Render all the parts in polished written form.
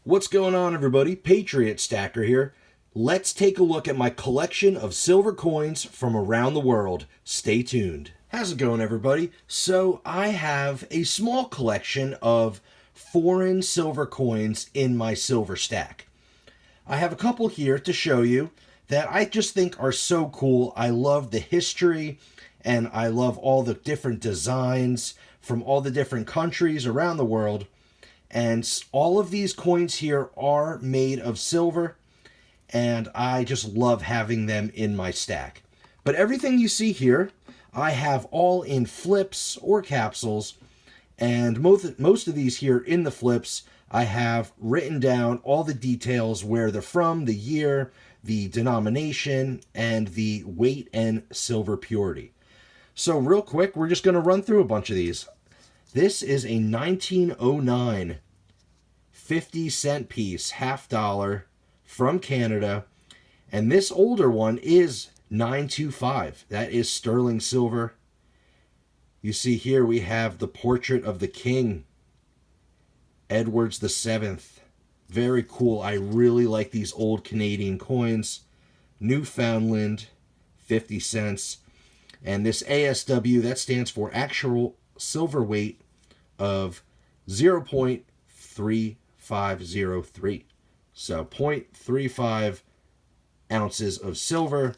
What's going on, everybody? Patriot Stacker here. Let's take a look at my collection of silver coins from around the world. Stay tuned. How's it going, everybody? So I have a small collection of foreign silver coins in my silver stack. I have a couple here to show you that I just think are so cool. I love the history and I love all the different designs from all the different countries around the world. And all of these coins here are made of silver, and I just love having them in my stack. But everything you see here, I have all in flips or capsules, and most of these here in the flips, I have written down all the details, where they're from, the year, the denomination, and the weight and silver purity. So real quick, we're just going to run through a bunch of these. This is a 1909 50-cent piece, $50 from Canada. And this older one is 925. That is sterling silver. You see here we have the portrait of the king, Edwards VII. Very cool. I really like these old Canadian coins. Newfoundland, 50 cents. And this ASW, that stands for actual silver weight of 0.3503. So 0.35 ounces of silver.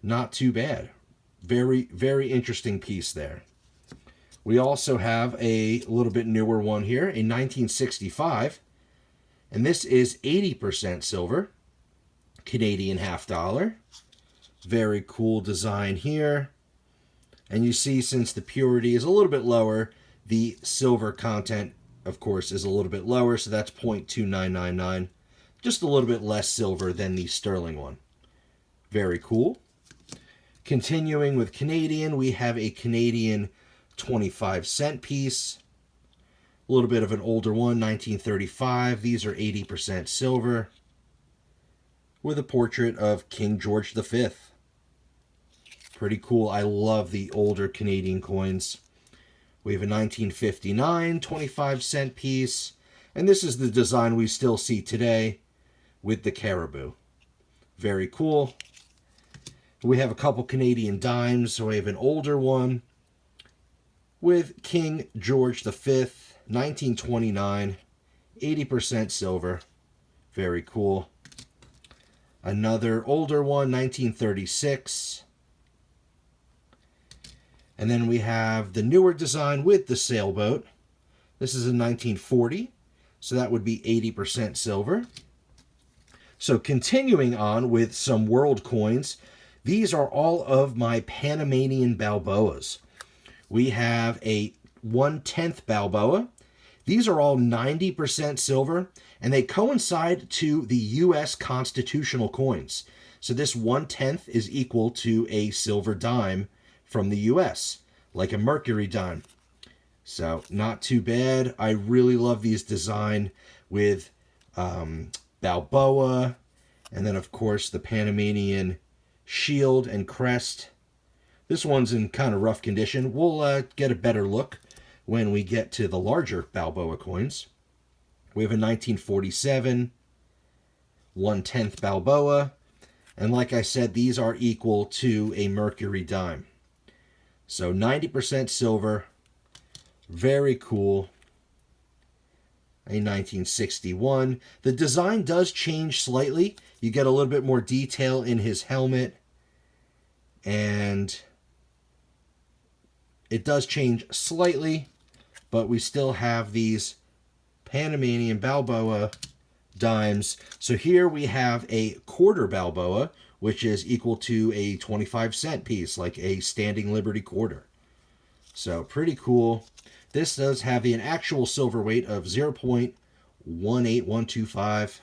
Not too bad. Very, very interesting piece there. We also have a little bit newer one here, a 1965. And this is 80% silver. Canadian $50. Very cool design here. And you see, since the purity is a little bit lower, the silver content, of course, is a little bit lower, so that's 0.2999. Just a little bit less silver than the sterling one. Very cool. Continuing with Canadian, we have a Canadian 25-cent piece. A little bit of an older one, 1935. These are 80% silver, with a portrait of King George V. Pretty cool. I love the older Canadian coins. We have a 1959 25-cent piece. And this is the design we still see today with the caribou. Very cool. We have a couple Canadian dimes. So we have an older one with King George V, 1929, 80% silver. Very cool. Another older one, 1936. And then we have the newer design with the sailboat. This is a 1940, so that would be 80% silver. So continuing on with some world coins, these are all of my Panamanian Balboas. We have a 1/10 Balboa. These are all 90% silver, and they coincide to the U.S. constitutional coins. So this 1/10 is equal to a silver dime from the U.S., like a mercury dime. So not too bad. I really love these design with Balboa, and then of course the Panamanian shield and crest. This one's in kind of rough condition. We'll get a better look when we get to the larger Balboa coins. We have a 1947 1/10 Balboa, and like I said, these are equal to a mercury dime. So 90% silver, very cool. A 1961. The design does change slightly. You get a little bit more detail in his helmet, and it does change slightly, but we still have these Panamanian Balboa dimes. So here we have a quarter Balboa, which is equal to a 25-cent piece, like a standing Liberty quarter. So pretty cool. This does have an actual silver weight of 0.18125.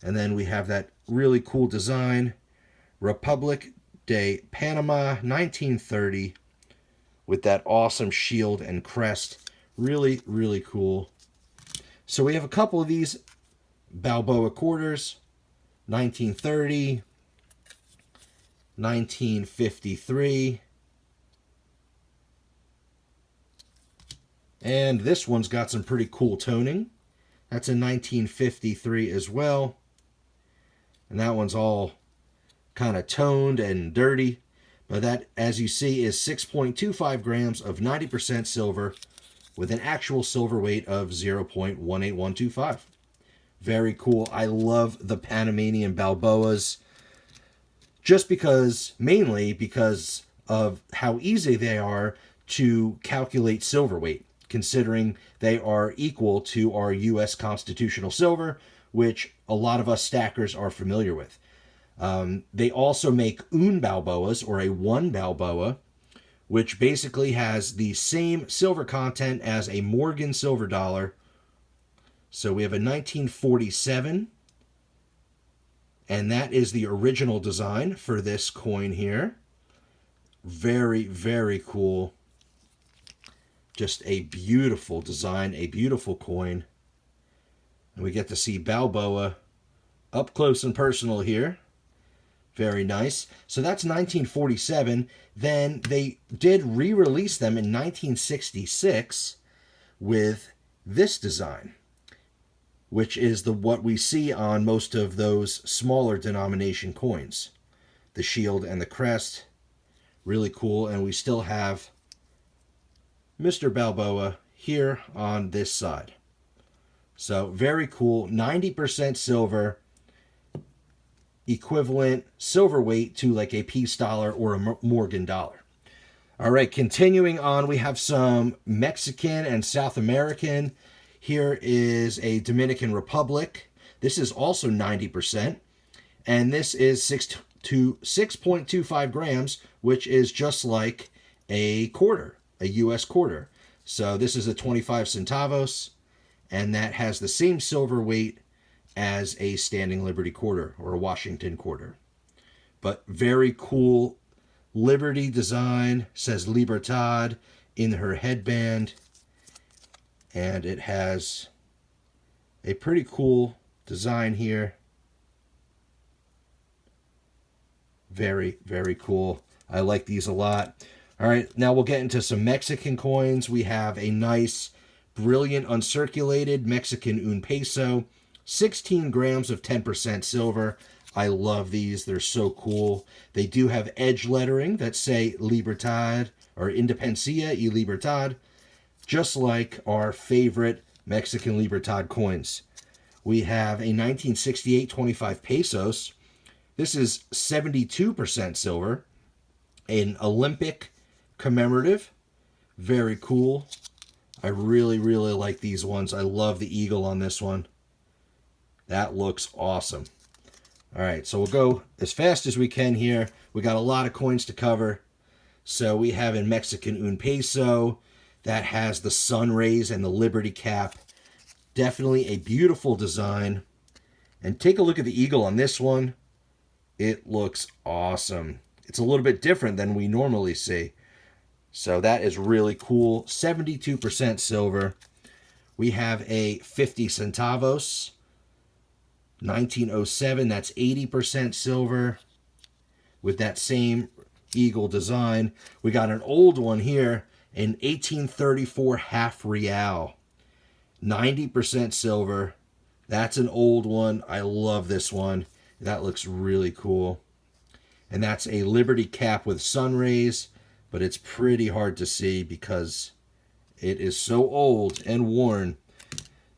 And then we have that really cool design, Republic de Panama, 1930, with that awesome shield and crest. Really, really cool. So we have a couple of these Balboa quarters, 1930, 1953, and this one's got some pretty cool toning. That's a 1953 as well. And that one's all kind of toned and dirty. But that, as you see, is 6.25 grams of 90% silver with an actual silver weight of 0.18125. Very cool. I love the Panamanian Balboas just because, mainly because of how easy they are to calculate silver weight, considering they are equal to our U.S. constitutional silver, which a lot of us stackers are familiar with. They also make un Balboas, or a 1 Balboa, which basically has the same silver content as a Morgan silver dollar. So we have a 1947, and that is the original design for this coin here. Very, very cool. Just a beautiful design, a beautiful coin. And we get to see Balboa up close and personal here. Very nice. So that's 1947. Then they did re-release them in 1966 with this design, which is what we see on most of those smaller denomination coins. The shield and the crest. Really cool. And we still have Mr. Balboa here on this side. So very cool. 90% silver, equivalent silver weight to like a piece dollar or a Morgan dollar. All right, continuing on, we have some Mexican and South American. Here is a Dominican Republic. This is also 90%, and this is 6.25 grams, which is just like a quarter, a U.S. quarter. So this is a 25 centavos, and that has the same silver weight as a Standing Liberty quarter or a Washington quarter. But very cool Liberty design, says Libertad in her headband, and it has a pretty cool design here. Very, very cool. I like these a lot. All right, now we'll get into some Mexican coins. We have a nice, brilliant, uncirculated Mexican un peso. 16 grams of 10% silver. I love these. They're so cool. They do have edge lettering that say Libertad or Independencia y Libertad, just like our favorite Mexican Libertad coins. We have a 1968 25 pesos. This is 72% silver. An Olympic commemorative. Very cool. I really, really like these ones. I love the eagle on this one. That looks awesome. All right, so we'll go as fast as we can here. We got a lot of coins to cover. So we have in Mexican un peso that has the sun rays and the Liberty cap. Definitely a beautiful design. And take a look at the eagle on this one. It looks awesome. It's a little bit different than we normally see. So that is really cool. 72% silver. We have a 50 centavos. 1907, that's 80% silver with that same eagle design. We got an old one here, an 1834 half real. 90% silver. That's an old one. I love this one. That looks really cool. And that's a Liberty cap with sun rays, but it's pretty hard to see because it is so old and worn.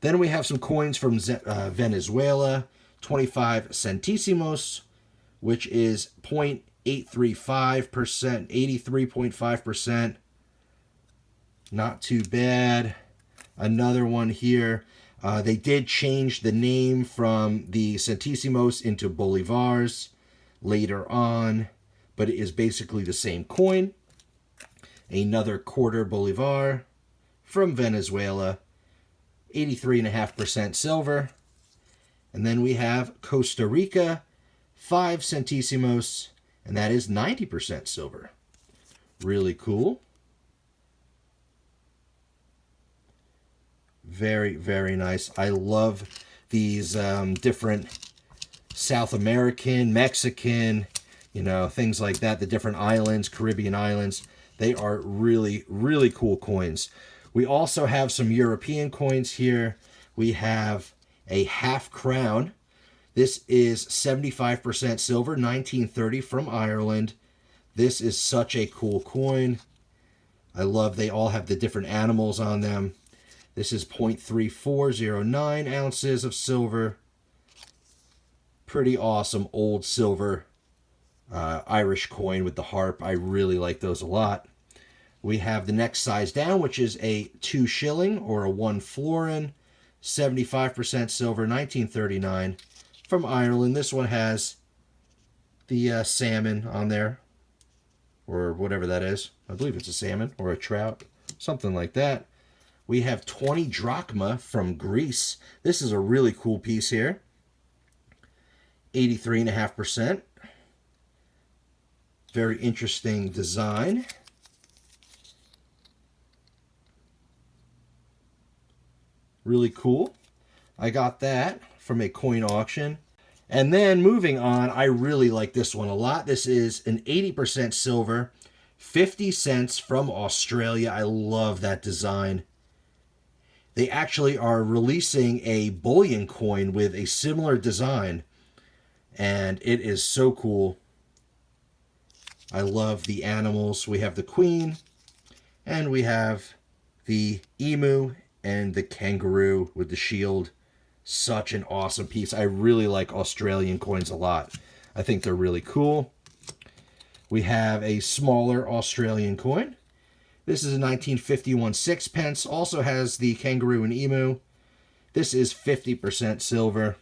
Then we have some coins from Venezuela, 25 centésimos, which is 0.835%, 83.5%. Not too bad. Another one here. They did change the name from the centésimos into bolivars later on, but it is basically the same coin. Another quarter bolivar from Venezuela. 83.5% silver. And then we have Costa Rica, 5 centésimos, and that is 90% silver. Really cool. Very, very nice. I love these different South American, Mexican, things like that, the different islands, Caribbean islands. They are really, really cool coins. We also have some European coins here. We have a half crown. This is 75% silver, 1930 from Ireland. This is such a cool coin. I love they all have the different animals on them. This is 0.3409 ounces of silver. Pretty awesome old silver Irish coin with the harp. I really like those a lot. We have the next size down, which is a 2 shilling or a 1 florin, 75% silver, 1939 from Ireland. This one has the salmon on there, or whatever that is. I believe it's a salmon or a trout, something like that. We have 20 drachma from Greece. This is a really cool piece here. 83.5%. Very interesting design. Really cool. I got that from a coin auction. And then moving on, I really like this one a lot. This is an 80% silver, 50 cents from Australia. I love that design. They actually are releasing a bullion coin with a similar design, and it is so cool. I love the animals. We have the queen, and we have the emu and the kangaroo with the shield. Such an awesome piece. I really like Australian coins a lot. I think they're really cool. We have a smaller Australian coin. This is a 1951 sixpence. Also has the kangaroo and emu. This is 50% silver.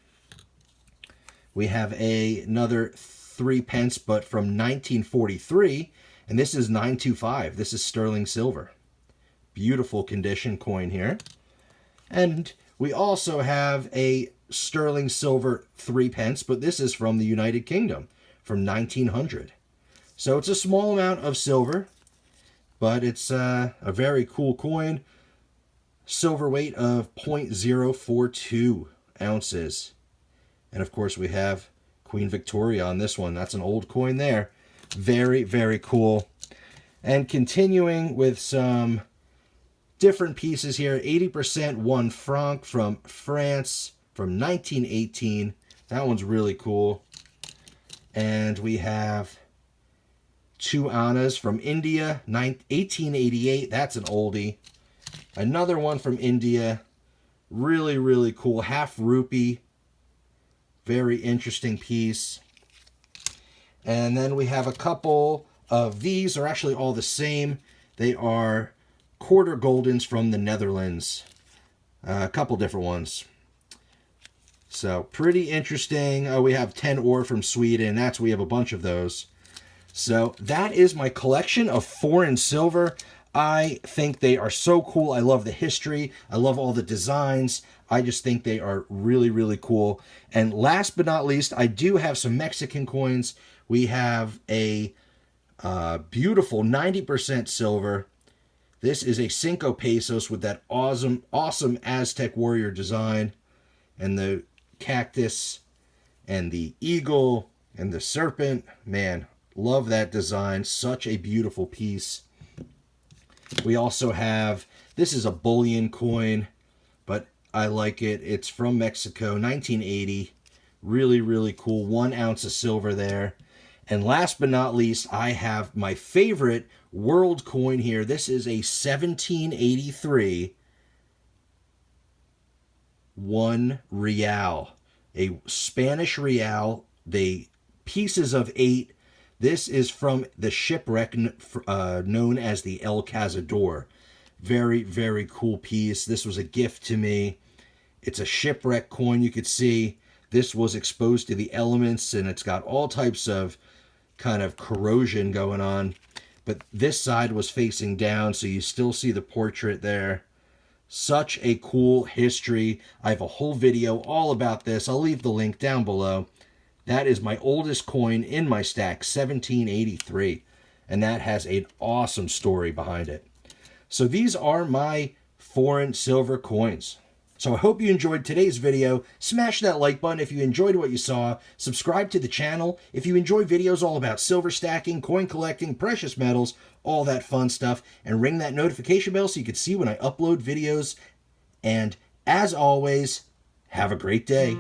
We have another 3 pence, but from 1943, and this is 925. This is sterling silver. Beautiful condition coin here. And we also have a sterling silver 3 pence, but this is from the United Kingdom from 1900. So it's a small amount of silver, but it's a very cool coin. Silver weight of 0.042 ounces. And of course we have Queen Victoria on this one. That's an old coin there. Very, very cool. And continuing with some different pieces here. 80% 1 franc from France from 1918. That one's really cool. And we have 2 annas from India, 1888. That's an oldie. Another one from India. Really, really cool. Half rupee. Very interesting piece. And then we have a couple of these. Are actually all the same. They are quarter goldens from the Netherlands. A couple different ones. So pretty interesting. We have 10 ore from Sweden. We have a bunch of those. So that is my collection of foreign silver. I think they are so cool. I love the history. I love all the designs. I just think they are really, really cool. And last but not least, I do have some Mexican coins. We have a beautiful 90% silver. This is a Cinco Pesos with that awesome Aztec warrior design. And the cactus and the eagle and the serpent. Man, love that design. Such a beautiful piece. We also have, this is a bullion coin, but I like it. It's from Mexico, 1980. Really, really cool. 1 ounce of silver there. And last but not least, I have my favorite world coin here. This is a 1783 1 real. A Spanish real. They pieces of 8. This is from the shipwreck known as the El Cazadore. Very, very cool piece. This was a gift to me. It's a shipwreck coin. You could see this was exposed to the elements, and it's got all types of kind of corrosion going on. But this side was facing down, so you still see the portrait there. Such a cool history. I have a whole video all about this. I'll leave the link down below. That is my oldest coin in my stack, 1783. And that has an awesome story behind it. So these are my foreign silver coins. So I hope you enjoyed today's video. Smash that like button if you enjoyed what you saw. Subscribe to the channel if you enjoy videos all about silver stacking, coin collecting, precious metals, all that fun stuff. And ring that notification bell so you can see when I upload videos. And As always, have a great day.